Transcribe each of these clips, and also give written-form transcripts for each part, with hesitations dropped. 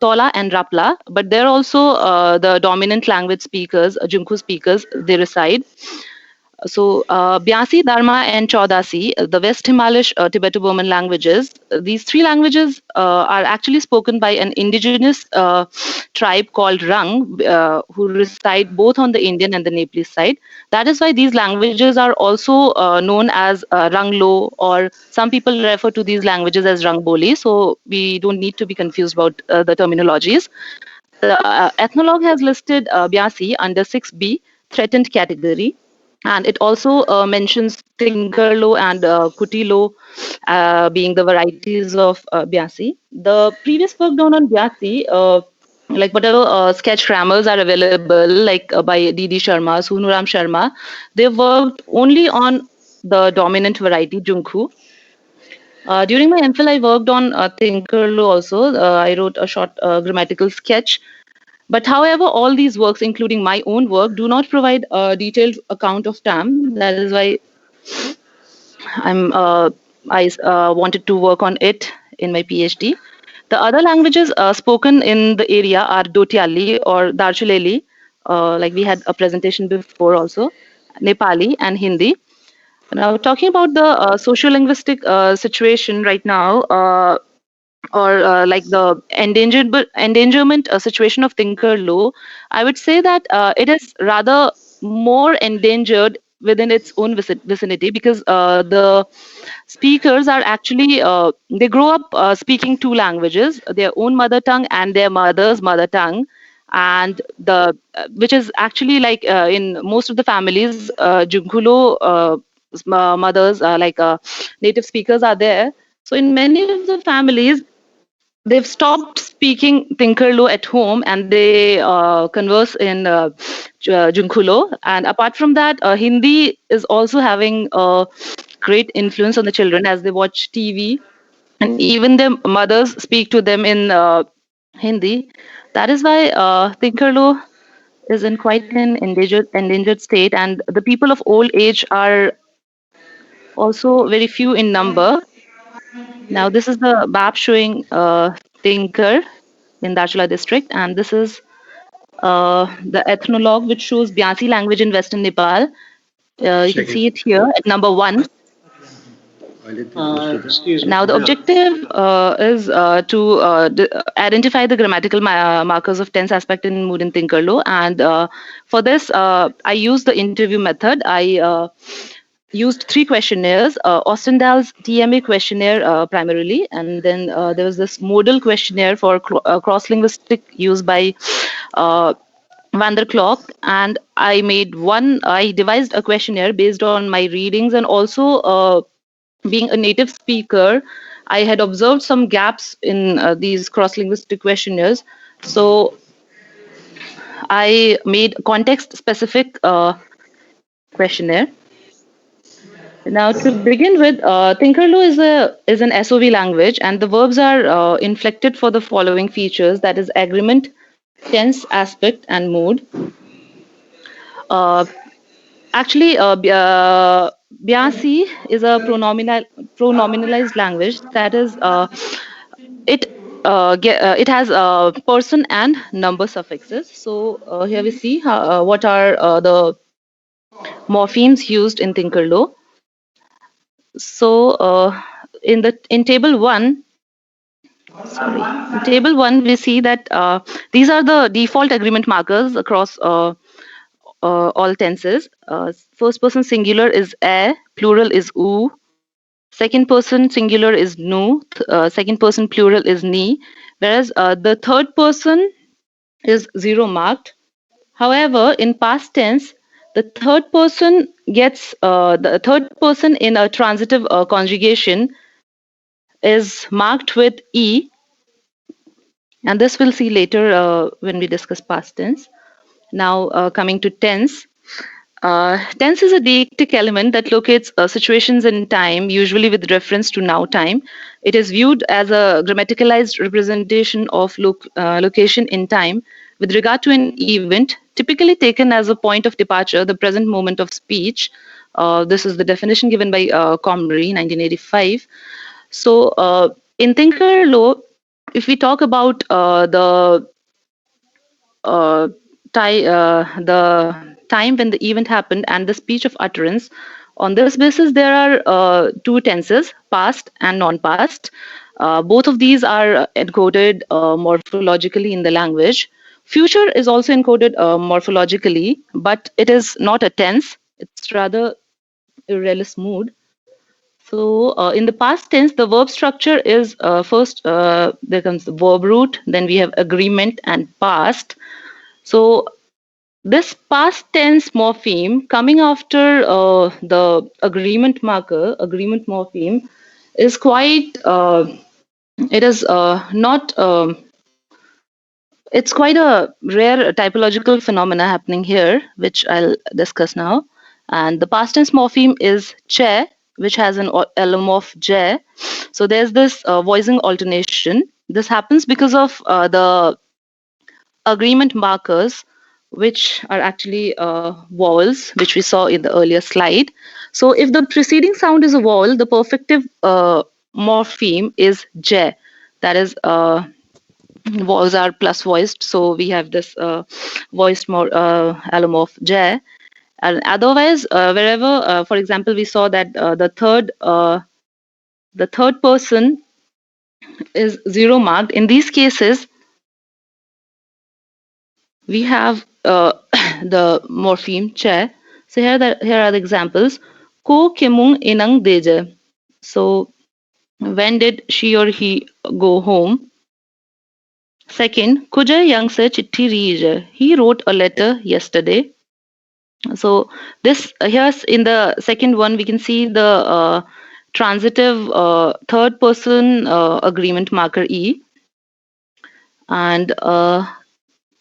Tola and Rapla, but they're also the dominant language speakers, Jungku speakers, they reside. So, Byasi, Dharma, and Chaudasi, the West Himalayan Tibeto-Burman languages, these three languages are actually spoken by an indigenous tribe called Rang, who reside both on the Indian and the Nepalese side. That is why these languages are also known as Ranglo, or some people refer to these languages as Rangboli. So, we don't need to be confused about the terminologies. The ethnologue has listed Byasi under 6B, threatened category, and it also mentions Tinkerlo and Kutilo being the varieties of Byasi. The previous work done on Byasi, like whatever sketch grammars are available, like by D.D. Sharma, Sunuram Sharma, they've worked only on the dominant variety, Jungku. During my MPhil, I worked on Tinkerlo also. I wrote a short grammatical sketch. But however, all these works, including my own work, do not provide a detailed account of TAM. That is why I wanted to work on it in my PhD. The other languages spoken in the area are Dotiali or Darchuleli, like we had a presentation before also, Nepali and Hindi. Now, talking about the socio-linguistic situation right now, or like the endangerment situation of Tinkerlo, I would say that it is rather more endangered within its own vicinity, because the speakers are actually they grow up speaking two languages, their own mother tongue and their mother's mother tongue, and the which is actually like in most of the families, Junkulo mothers, like native speakers are there. So in many of the families, they've stopped speaking Tinkerlo at home, and they converse in Junkulo. And apart from that, Hindi is also having a great influence on the children as they watch TV, and even their mothers speak to them in Hindi. That is why Tinkerlo is in quite an endangered state, and the people of old age are also very few in number. Now, this is the map showing Tinkar in Darchula district, and this is the ethnologue which shows Byasi language in Western Nepal. You can see it here at number 1. Excuse me. Now, the objective is to identify the grammatical markers of tense aspect in mood in Tinkerlo, and for this, I used the interview method. I used 3 questionnaires, Ostendal's TMA questionnaire primarily, and then there was this modal questionnaire for cross-linguistic used by Van der Clock, and I devised a questionnaire based on my readings, and also being a native speaker, I had observed some gaps in these cross-linguistic questionnaires. So I made context-specific questionnaire. Now, to begin with, Tinkerlo is an SOV language, and the verbs are inflected for the following features: that is, agreement, tense, aspect, and mood. Uh, Actually, Byasi is a pronominalized language. That is, it it has person and number suffixes. So here we see what are the morphemes used in Tinkerlo. So in table 1, sorry, in table 1 we see that these are the default agreement markers across all tenses. First person singular is a, plural is u. Second person singular is nu. Second person plural is ni. Whereas the third person is 0 marked. However, in past tense, the third person gets the third person in a transitive conjugation is marked with e, and this we'll see later when we discuss past tense. Now, coming to tense. Tense is a deictic element that locates situations in time, usually with reference to now time. It is viewed as a grammaticalized representation of location in time with regard to an event, typically taken as a point of departure, the present moment of speech. This is the definition given by Comrie, 1985. So, in Tinkerlo, If we talk about uh, the time when the event happened and the speech of utterance. On this basis, there are two tenses, past and non-past. Both of these are encoded morphologically in the language. Future is also encoded morphologically, but it is not a tense. It's rather irrelis mood. So, in the past tense, the verb structure is first there comes the verb root, then we have agreement and past. So, this past tense morpheme coming after the agreement marker, agreement morpheme, is quite, it is not, it's quite a rare typological phenomena happening here, which I'll discuss now. And the past tense morpheme is che, which has an allomorph je. So there's this voicing alternation. This happens because of the agreement markers, which are actually vowels, which we saw in the earlier slide. So if the preceding sound is a vowel, the perfective morpheme is je. That is, vowels are plus voiced, so we have this voiced more allomorph je. And otherwise, wherever, for example, we saw that the third person is zero marked. In these cases, we have the morpheme che. So here are the examples. Ko kimung inang deje. So when did she or he go home? Second, kuja yang se chitti rije. He wrote a letter yesterday. So this here's in the second one we can see the transitive third person agreement marker e, and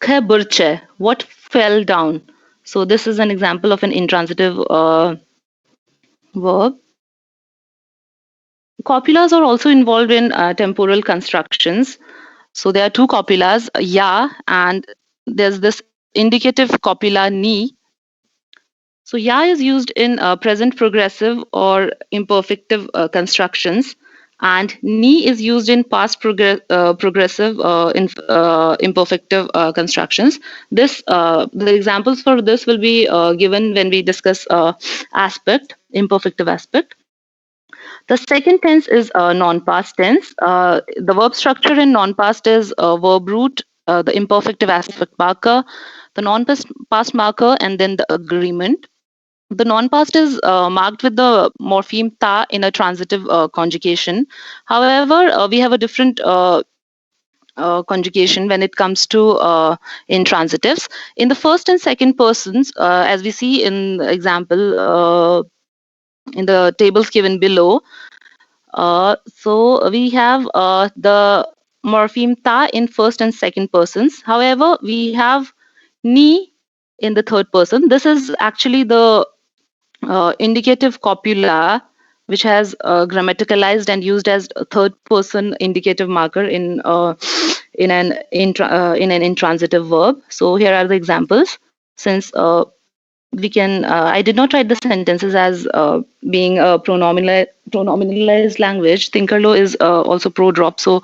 khe burche, what fell down. So this is an example of an intransitive verb. Copulas are also involved in temporal constructions. So there are two copulas, ya, and there's this indicative copula ni. So ya is used in present progressive or imperfective constructions, and ni is used in past progressive imperfective constructions. This the examples for this will be given when we discuss aspect, imperfective aspect. The second tense is non-past tense. The verb structure in non-past is verb root, the imperfective aspect marker, the non-past marker, and then the agreement. The non-past is marked with the morpheme ta in a transitive conjugation. However, we have a different conjugation when it comes to intransitives. In the first and second persons, as we see in the example in the tables given below, so we have the morpheme ta in first and second persons. However, we have ni in the third person. This is actually the indicative copula, which has grammaticalized and used as a third person indicative marker in an intransitive verb. So here are the examples. Since we can I did not write the sentences as being a pronominalized language. Tinkerlo is also pro drop, so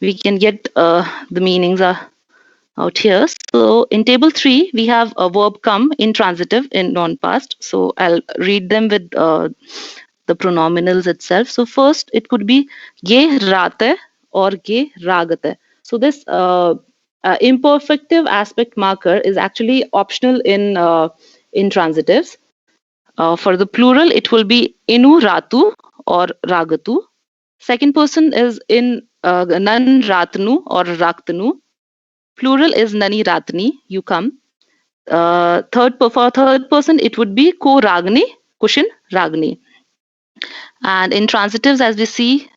we can get the meanings out here. So in table 3, we have a verb come intransitive in non-past. So I'll read them with the pronominals itself. So first, it could be ge rate or ge ragate. So this imperfective aspect marker is actually optional in intransitives. For the plural, it will be inu ratu or ragatu. Second person is in nan ratnu or raktanu. Plural is nani ratni, you come. For third person, it would be ko ragni, kushin ragni. And in transitives, as we see,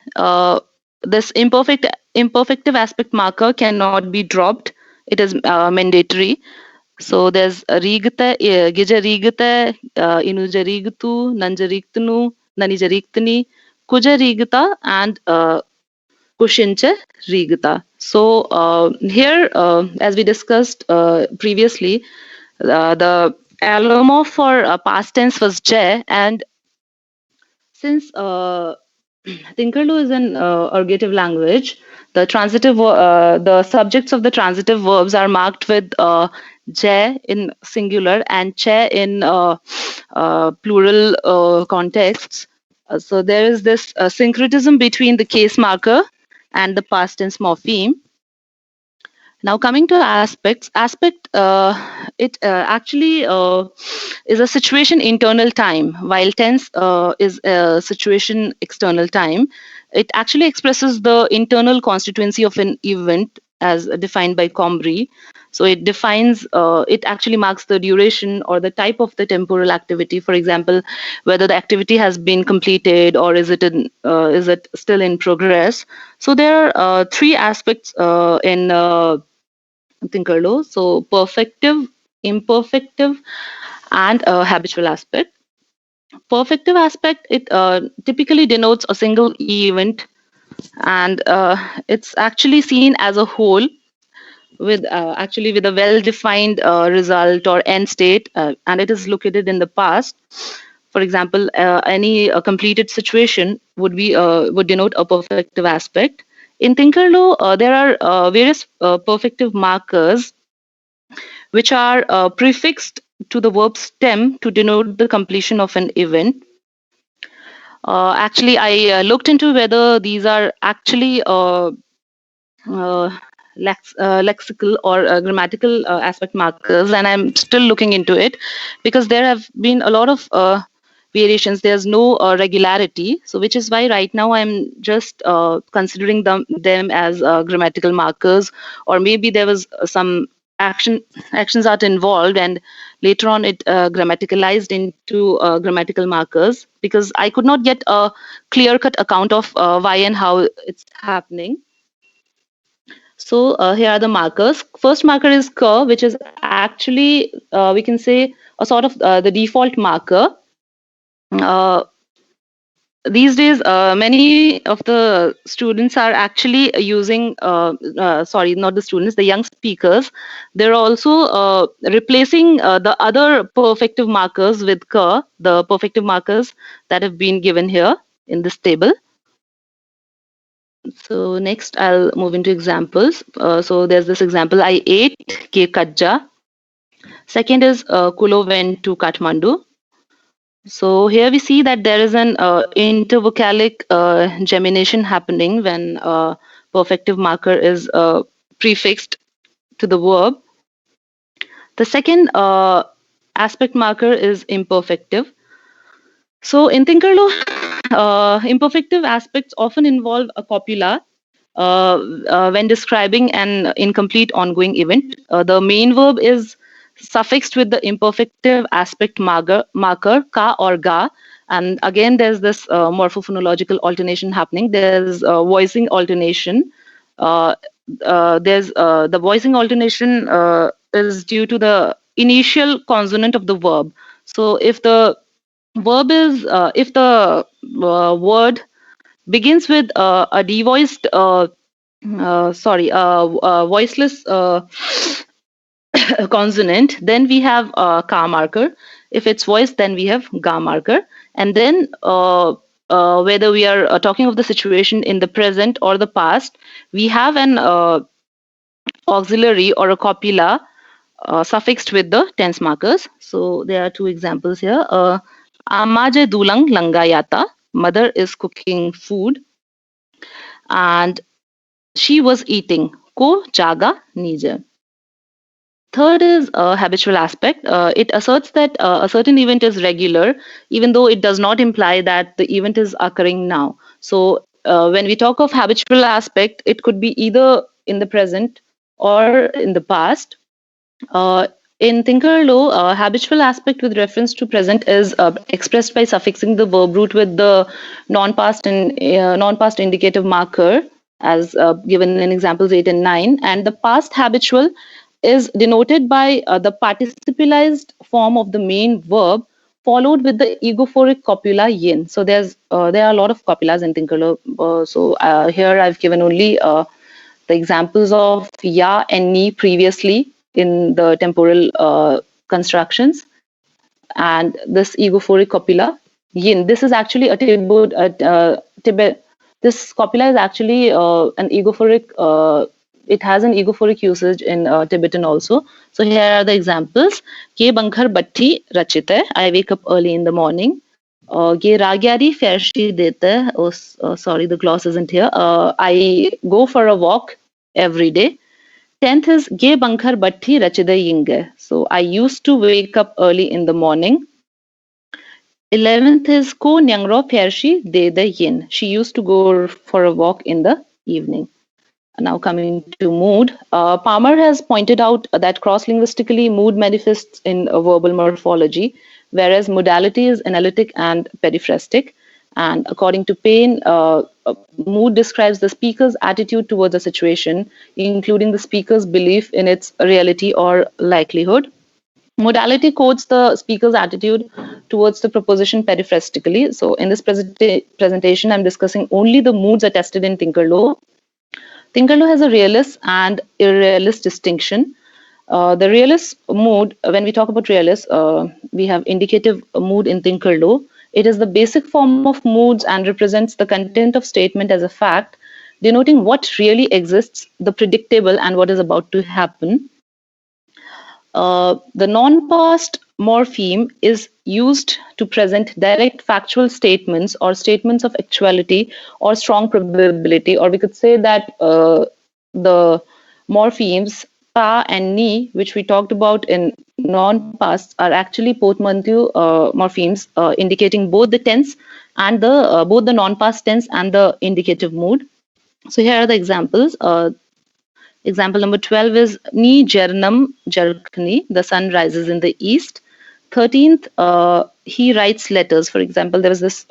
this imperfective aspect marker cannot be dropped. It is mandatory. So there's rigta, gija rigta, inuja rigtu, nanja rigtnu, nanija rigtni, kuja rigta, and kushincha rigta. So here, as we discussed previously, the allomorph for past tense was je, and since Tinkerlo is an ergative language. The subjects of the transitive verbs are marked with je in singular and che in plural contexts. So there is this syncretism between the case marker and the past tense morpheme. Now coming to aspect it actually is a situation internal time, while tense is a situation external time. It actually expresses the internal constituency of an event as defined by Combry. So it defines, it actually marks the duration or the type of the temporal activity. For example, whether the activity has been completed or is it still in progress. So there are three aspects in Tinkerlo. So perfective, imperfective, and habitual aspect. Perfective aspect, it typically denotes a single event, and it's actually seen as a whole with actually with a well-defined result or end state, and it is located in the past. For example, any completed situation would denote a perfective aspect. In Tinkerlo, there are various perfective markers which are prefixed to the verb stem to denote the completion of an event. Actually, I looked into whether these are actually uh, lexical or grammatical aspect markers, and I'm still looking into it because there have been a lot of variations. There's no regularity, so which is why right now I'm just considering them as grammatical markers, or maybe there was some actions are involved, and later on it grammaticalized into grammatical markers, because I could not get a clear cut account of why and how it's happening. So here are the markers. First marker is K, which is actually, we can say, a sort of the default marker. Uh, these days, many of the students are actually using, sorry, not the students, the young speakers. They're also replacing the other perfective markers with K, the perfective markers that have been given here in this table. So next I'll move into examples. So there's this example, I ate ke kajja. Second is Kulo went to Kathmandu. So here we see that there is an intervocalic gemination happening when perfective marker is prefixed to the verb. The second aspect marker is imperfective. So in Tinkerlo, imperfective aspects often involve a copula when describing an incomplete ongoing event. The main verb is suffixed with the imperfective aspect marker ka or ga. And again, there's this morphophonological alternation happening. There's voicing alternation. Uh, there's the voicing alternation is due to the initial consonant of the verb. So if the word begins with a devoiced voiceless consonant, then we have ka marker. If it's voiced, then we have ga marker. And then whether we are talking of the situation in the present or the past, we have an auxiliary or a copula suffixed with the tense markers. So there are two examples here. Amaje dulang langayata, mother is cooking food, and she was eating. Ko jaga nije. Third is a habitual aspect. It asserts that a certain event is regular, even though it does not imply that the event is occurring now. So when we talk of habitual aspect, it could be either in the present or in the past. In Tinkerlo, habitual aspect with reference to present is expressed by suffixing the verb root with the non-past indicative marker, as given in examples 8 and 9, and the past habitual is denoted by the participalized form of the main verb followed with the egophoric copula yin. So there are a lot of copulas in Tinkerlo. So here I've given only the examples of ya and ni previously in the temporal constructions, and this egophoric copula yin. This is actually a Tibet. This copula is actually an egophoric. It has an egophoric usage in Tibetan also. So here are the examples. Ke bankhar batti rachite. I wake up early in the morning. Ye ragyari fershi dete. Oh, sorry, the gloss isn't here. I go for a walk every day. 10th is Ge Bankhar Batti Rachida Yinge. So I used to wake up early in the morning. 11th is Ko Nyangro Pershi De the Yin. She used to go for a walk in the evening. Now coming to mood, Palmer has pointed out that cross-linguistically mood manifests in verbal morphology, whereas modality is analytic and periphrastic. And according to Payne, mood describes the speaker's attitude towards a situation, including the speaker's belief in its reality or likelihood. Modality codes the speaker's attitude towards the proposition periphrastically. So in this presentation, I'm discussing only the moods attested in Tinkerlow. Tinkerlow has a realist and irrealist distinction. The realist mood, when we talk about realist, we have indicative mood in Tinkerlow. It is the basic form of moods and represents the content of statement as a fact, denoting what really exists, the predictable, and what is about to happen. The non-past morpheme is used to present direct factual statements or statements of actuality or strong probability, or we could say that the morphemes pa and ni, which we talked about in non-past, are actually portmanteau morphemes indicating both the tense and the both the non-past tense and the indicative mood. So here are the examples. Example number 12 is Ni Jernam Jarkni, the sun rises in the east. 13th, he writes letters. For example, there was this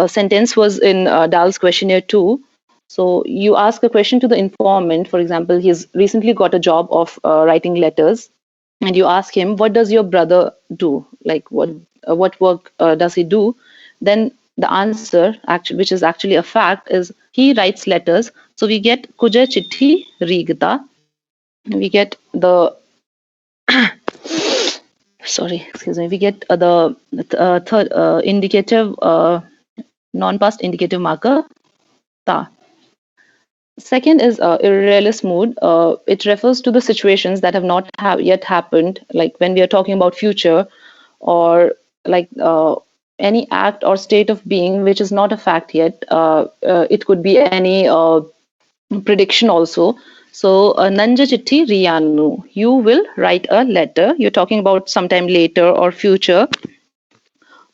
sentence was in Dahl's questionnaire too. So you ask a question to the informant. For example, he's recently got a job of writing letters, and you ask him, "What does your brother do? Like what work does he do?" Then the answer, actually, which is actually a fact, is he writes letters. So we get Kuja Chitti Rigta. We get the sorry, excuse me. We get the third indicative non-past indicative marker ta. Second is irrealist mood. It refers to the situations that have not yet happened, like when we are talking about future, or like any act or state of being which is not a fact yet. It could be any prediction also. So, Nanja Chitti Riyanu, you will write a letter. You're talking about sometime later or future.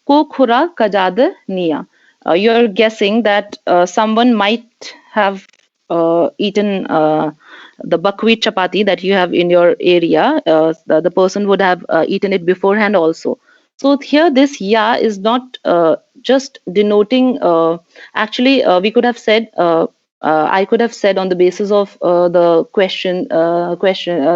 Ko khura kajada niya. You're guessing that someone might have eaten the buckwheat chapati that you have in your area. The person would have eaten it beforehand also. So here this ya is not just denoting, actually we could have said, I could have said on the basis of the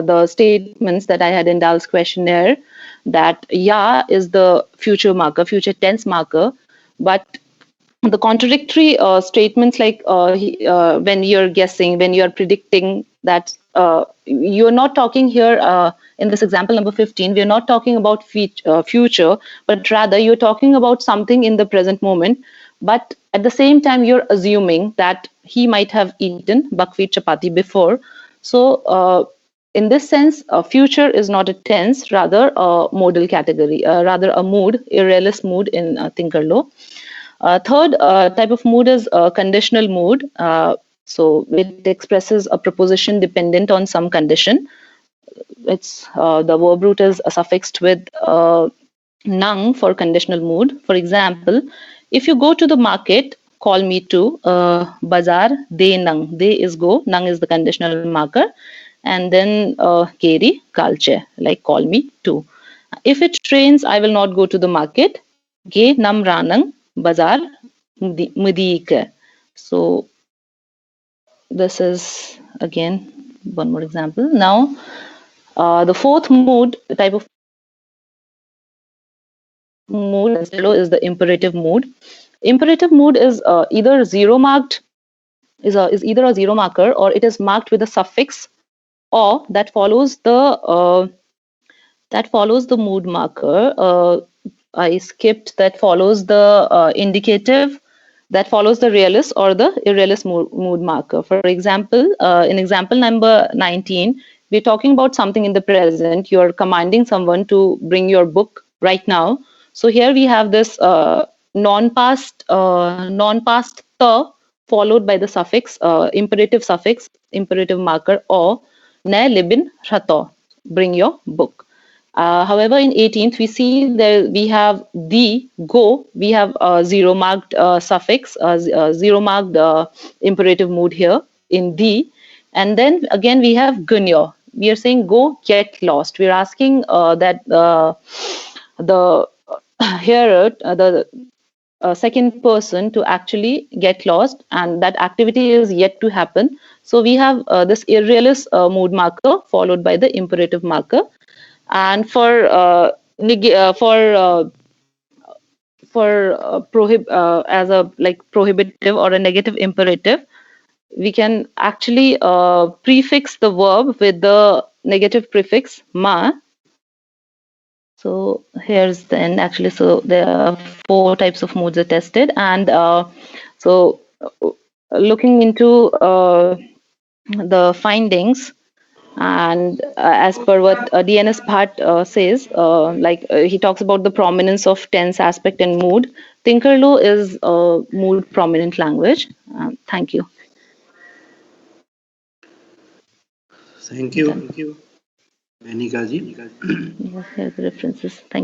the statements that I had in Dal's questionnaire, that ya is the future marker, future tense marker, but the contradictory statements, like when you're guessing, when you're predicting, that you're not talking here in this example number 15, we're not talking about future, but rather you're talking about something in the present moment, but at the same time you're assuming that he might have eaten buckwheat chapati before. So in this sense, future is not a tense, rather a modal category, rather a mood, irrealist mood in Tinkerlow. Third type of mood is conditional mood. So it expresses a proposition dependent on some condition. It's the verb root is suffixed with nang for conditional mood. For example, if you go to the market, call me to bazar de nang. De is go, nang is the conditional marker, and then keri kalche, like call me to. If it rains, I will not go to the market. Ge nam ranang bazar mudik. So this is again one more example. Now the fourth mood, the type of mood is the imperative mood. Imperative mood is either zero marked, is either a zero marker, or it is marked with a suffix or that follows the mood marker. I skipped that follows the indicative, that follows the realist or the irrealist mood marker. For example, in example number 19, we're talking about something in the present. You're commanding someone to bring your book right now. So here we have this non-past the followed by the suffix, imperative marker or ne libin rato, bring your book. However, in 18th, we see there we have the go. We have zero marked suffix, zero marked imperative mood here in the, and then again we have gunyo. We are saying go get lost. We are asking that the hearer, the second person to actually get lost, and that activity is yet to happen. So we have this irrealist mood marker followed by the imperative marker. And for as a like prohibitive or a negative imperative, we can actually prefix the verb with the negative prefix ma. So here's then actually, so there are four types of moods are tested, and so looking into the findings, and as per what DNS Bhatt says, he talks about the prominence of tense aspect and mood. Tinkerlo is a mood prominent language. Thank you. Thank you, Benika ji. Yes, here's the references. Thank you.